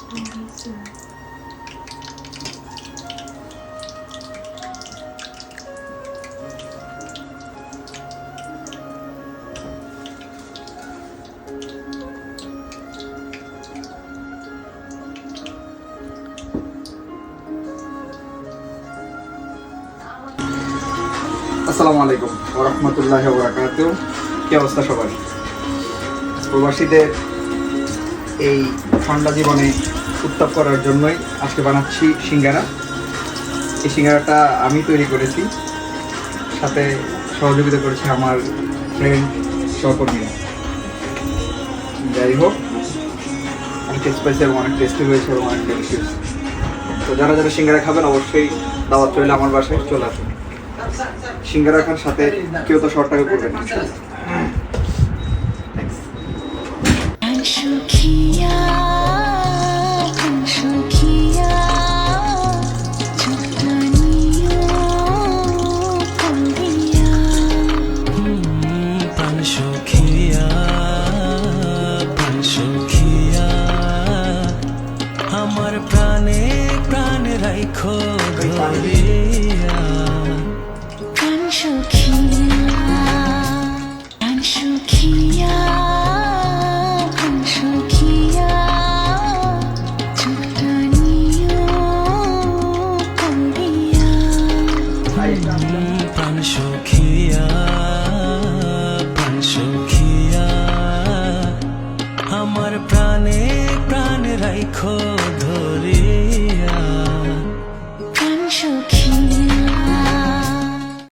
আসসালামু আলাইকুম ওয়া রাহমাতুল্লাহি ওয়া বারাকাতুহু। কি অবস্থা সবার? প্রবাসীদের এই ঠান্ডা জীবনে উত্তাপ করার জন্যই আজকে বানাচ্ছি সিঙ্গারা। এই সিঙ্গারাটা আমি তৈরি করেছি, সাথে সহযোগিতা করেছে আমার ফ্রেন্ড সহকর্মীরা। যাই হোক, অনেক স্পাইসি এবং অনেক টেস্টি হয়েছে এবং অনেক ডেলিশিয়াস। তো যারা যারা সিঙ্গারা খাবেন অবশ্যই দাওয়াত রইলে আমার বাসায় চলে আসুন। সিঙ্গারা খান, সাথে কেউ তো শর্ট টাকা করবেন। আমার প্রাণে প্রাণে রাখো ধরিয়া Anxukia, Anxukia.